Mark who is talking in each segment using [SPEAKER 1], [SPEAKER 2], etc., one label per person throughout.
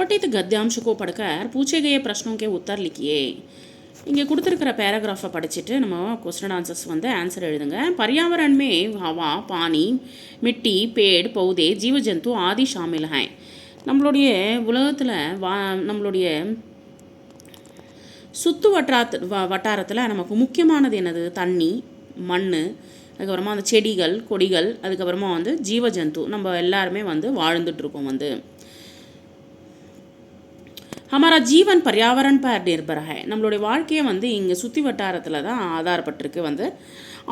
[SPEAKER 1] पठित गद्यांश को पढ़कर पूछे गए प्रश्नों के उत्तर लिखिए. இங்கே கொடுத்துருக்கிற பேராகிராஃபை படிச்சுட்டு நம்ம क्वेश्चन आंसर्स வந்து ஆன்சர் எழுதுங்க. पर्यावरण में हवा, पानी, मिट्टी, पेड़, पौधे, जीव जंतु आदि शामिल हैं. நம்மளுடைய உலகத்தில் நம்மளுடைய சுற்று வட்டாரத்தில் நமக்கு முக்கியமானது என்னது? தண்ணி, மண், அதுக்கப்புறமா அந்த செடிகள், கொடிகள், அதுக்கப்புறமா வந்து ஜீவ ஜந்து, நம்ம எல்லாருமே வந்து வாழ்ந்துட்டுருக்கோம். வந்து हमारा जीवन पर्यावरण पर निर्भर है. நம்மளுடைய வாழ்க்கையை வந்து இங்கே சுற்றி வட்டாரத்தில் தான் ஆதாரப்பட்டிருக்கு. வந்து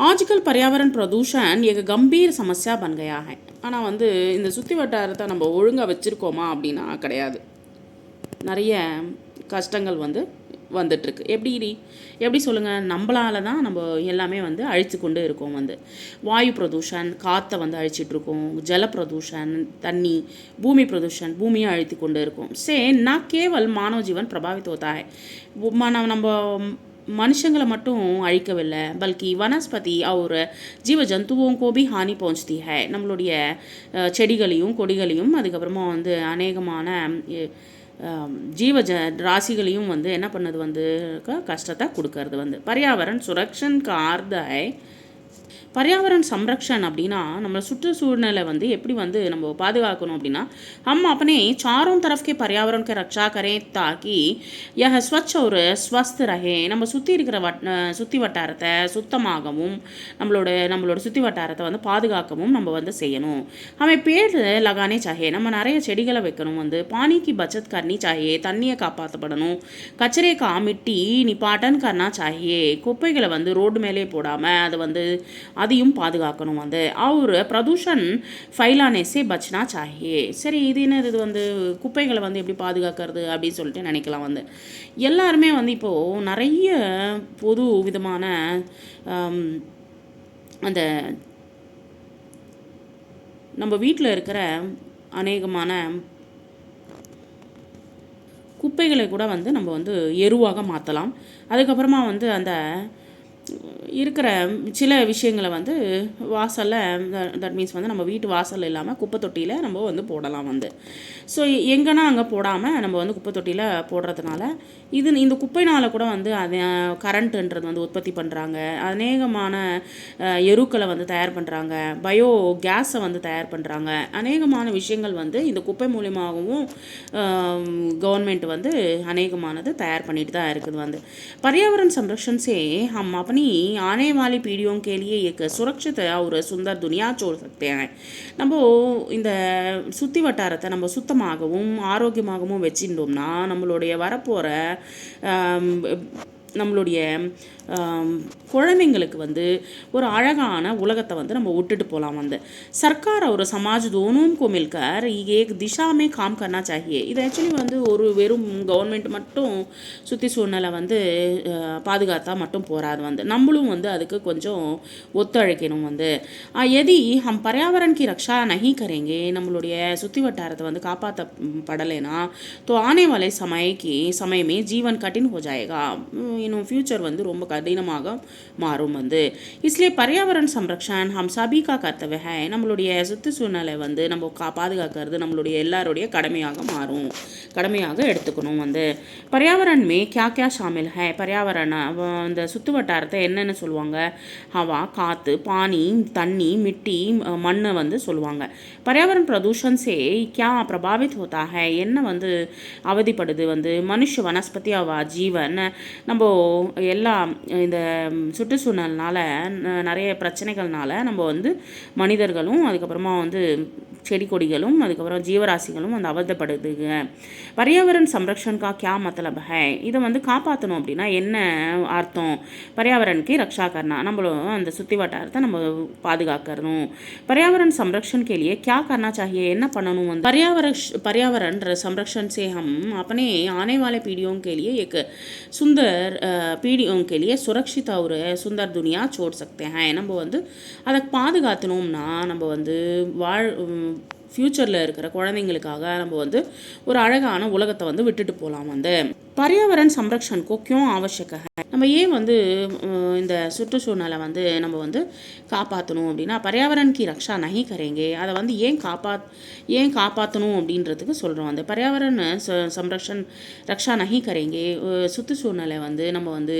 [SPEAKER 1] आजकल पर्यावरण प्रदूषण एक गंभीर समस्या बन गया है. ஆனால் வந்து இந்த சுற்றி வட்டாரத்தை நம்ம ஒழுங்காக வச்சுருக்கோமா அப்படின்னா கிடையாது. நிறைய கஷ்டங்கள் வந்து வந்துட்டுருக்கு. எப்படி சொல்லுங்கள்? நம்மளால தான் நம்ம எல்லாமே வந்து அழித்து கொண்டு இருக்கோம். வந்து வாயு பிரதூஷன், காற்றை வந்து அழிச்சிட்ருக்கோம். ஜல பிரதூஷன், தண்ணி, பூமி பிரதூஷன், பூமியை அழித்து கொண்டு இருக்கோம். ना केवल मानव जीवन प्रभावित होता है. நம்ம மனுஷங்களை மட்டும் அழிக்கவில்லை, பல்கி வனஸ்பதி और जीव जंतुओं को भी हानि पहुंचती है. நம்மளுடைய செடிகளையும் கொடிகளையும் அதுக்கப்புறமா வந்து அநேகமான ஜீவ ராசிகளையும் வந்து என்ன பண்ணது? வந்து கஷ்டத்தை கொடுக்கறது. வந்து पर्यावरण सुरक्षण का अर्थ है. पर्यावरण संरक्षण அப்படின்னா நம்ம சுற்றுச்சூழலை வந்து எப்படி வந்து நம்ம பாதுகாக்கணும் அப்படின்னா, हम अपने चारों तरफ के पर्यावरण की रक्षा करें ताकि यह स्वच्छ और स्वस्थ रहे. நம்ம சுற்றி இருக்கிற சுற்றி வட்டாரத்தை சுத்தமாகவும் நம்மளோட சுற்றி வட்டாரத்தை வந்து பாதுகாக்கவும் நம்ம வந்து செய்யணும். हमें पेड़ लगाने चाहिए. நம்ம நிறைய செடிகளை வைக்கணும். வந்து पानी की बचत करनी चाहिए. தண்ணியை காப்பாற்றப்படணும். कचरे का मिट्टी निपाटन करना चाहिए. குப்பைகளை வந்து ரோடு மேலே போடாமல் அதை வந்து அதையும் பாதுகாக்கணும். வந்து और प्रदूषण फैलाने से बचना चाहिए. சரி, இது என்ன? இது வந்து குப்பைகளை வந்து எப்படி பாதுகாக்கிறது அப்படின்னு சொல்லிட்டு நினைக்கலாம். வந்து எல்லாருமே வந்து இப்போது நிறைய பொது விதமான அந்த நம்ம வீட்டில் இருக்கிற அநேகமான குப்பைகளை கூட வந்து நம்ம வந்து எருவாக மாற்றலாம். அதுக்கப்புறமா வந்து அந்த இருக்கிற சில விஷயங்களை வந்து வாசலில், தட் மீன்ஸ் வந்து நம்ம வீட்டு வாசல் இல்லாமல் குப்பை தொட்டியில் நம்ம வந்து போடலாம். வந்து ஸோ எங்கன்னா அங்கே போடாமல் நம்ம வந்து குப்பை தொட்டியில் போடுறதுனால இந்த குப்பைனால் கூட வந்து அது கரண்ட்டுன்றது வந்து உற்பத்தி பண்ணுறாங்க. அநேகமான எருக்களை வந்து தயார் பண்ணுறாங்க. பயோ கேஸை வந்து தயார் பண்ணுறாங்க. அநேகமான விஷயங்கள் வந்து இந்த குப்பை மூலியமாகவும் கவர்மெண்ட் வந்து அநேகமானது தயார் பண்ணிட்டு தான் இருக்குது. வந்து पर्यावरण संरक्षण से हम अपनी आने वाली पीढ़ियों के लिए एक सुरक्षित और सुंदर दुनिया छोड़ सकते हैं. நம்ம இந்த சுற்றி வட்டாரத்தை நம்ம சுத்தமாகவும் ஆரோக்கியமாகவும் வச்சுட்டோம்னா நம்மளுடைய வரப்போகிற நம்மளுடைய குழந்தைங்களுக்கு வந்து ஒரு அழகான உலகத்தை வந்து நம்ம விட்டுட்டு போகலாம். வந்து सरकार और समाज दोनों को मिलकर एक दिशा में काम करना चाहिए. இது ஆக்சுவலி வந்து ஒரு வெறும் கவர்மெண்ட் மட்டும் சுற்றி சூழ்நிலை வந்து பாதுகாத்தா மட்டும் போகாது. வந்து நம்மளும் வந்து அதுக்கு கொஞ்சம் ஒத்துழைக்கணும். வந்து यदि हम पर्यावरण की रक्षा नहीं करेंगे, நம்மளுடைய சுற்றி வட்டாரத்தை வந்து காப்பாற்றப்படலைன்னா तो आने वाले समय में जीवन कठिन हो जाएगा. இன்னும் ஃப்யூச்சர் வந்து ரொம்ப கடினமாக மாறும். வந்து इसलिए पर्यावरण संरक्षण हम सभी का कर्तव्य है. நம்மளுடைய சுற்றுச்சூழலை வந்து நம்ம பாதுகாக்கிறது நம்மளுடைய எல்லாருடைய கடமையாக எடுத்துக்கணும். வந்து पर्यावरण में क्या क्या शामिल है. पर्यावरण இந்த சுற்று வட்டாரத்தை என்னென்னு சொல்லுவாங்க? हवा, காற்று, पानी, தண்ணி, मिट्टी, மண் வந்து சொல்லுவாங்க. पर्यावरण प्रदूषण से क्या प्रभावित होता है. என்ன வந்து அவதிப்படுது? வந்து மனுஷ, வனஸ்பதி, ஜீவன், நம்ம எல்லா இந்த சுற்றுச்சூழல்னால நிறைய பிரச்சனைகள்னால நம்ம வந்து மனிதர்களும் அதுக்கப்புறமா வந்து செடி கொடிகளும் அதுக்கப்புறம் ஜீவராசிகளும் வந்து அவதிப்படுதுங்க. पर्यावरण संरक्षण का क्या मतलब है. இதை வந்து காப்பாற்றணும் அப்படின்னா என்ன அர்த்தம்? पर्यावरण की रक्षा करना, நம்மளும் அந்த சுற்றி வட்டாரத்தை நம்ம பாதுகாக்கணும். पर्यावरण संरक्षण के लिए क्या करना चाहिए. என்ன பண்ணணும்? வந்து पर्यावरण संरक्षण से हम अपने आने वाले पीढ़ियों के लिए एक सुंदर पीढ़ियों के लिए सुरक्षित और सुंदर दुनिया छोड़ सकते हैं. நம்ம வந்து அதை பாதுகாத்தணும்னா நம்ம வந்து ஃப்யூச்சரில் இருக்கிற குழந்தைங்களுக்காக நம்ம வந்து ஒரு அழகான உலகத்தை வந்து விட்டுட்டு போகலாம். வந்து पर्यावरण संरक्षण को क्यों आवश्यक है. நம்ம நம்ம ஏன் வந்து இந்த சுற்றுச்சூழலை வந்து நம்ம வந்து காப்பாற்றணும் அப்படின்னா, பர்யாவரன் கி ரக்ஷா நஹி கரேங்கே, அதை வந்து ஏன் காப்பாற்றணும் அப்படின்றதுக்கு சொல்கிறோம். அந்த பர்யாவரன் சம்ரக்ஷன் ரக்ஷா நஹி கரேங்கே, சுற்றுச்சூழலை வந்து நம்ம வந்து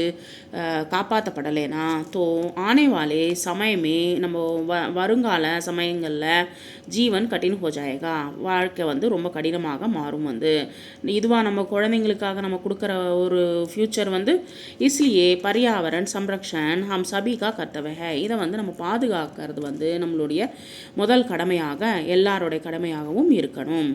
[SPEAKER 1] காப்பாற்றப்படலைனா தோ ஆனே வாலே சமயமே நம்ம வருங்கால சமயங்களில் ஜீவன் கடின ஹோ ஜாயேகா, வாழ்க்கை வந்து ரொம்ப கடினமாக மாறும். வந்து இதுவாக நம்ம குழந்தைங்களுக்காக நம்ம கொடுக்குற ஒரு ஃப்யூச்சர் வந்து இஸ்லியே பர்யாவரன் சம்ரக்ஷன் ஹம் சபி கா கர்த்தவ்ய ஹை, இதை வந்து நம்ம பாதுகாக்கிறது வந்து நம்மளுடைய முதல் கடமையாக எல்லாருடைய கடமையாகவும் இருக்கணும்.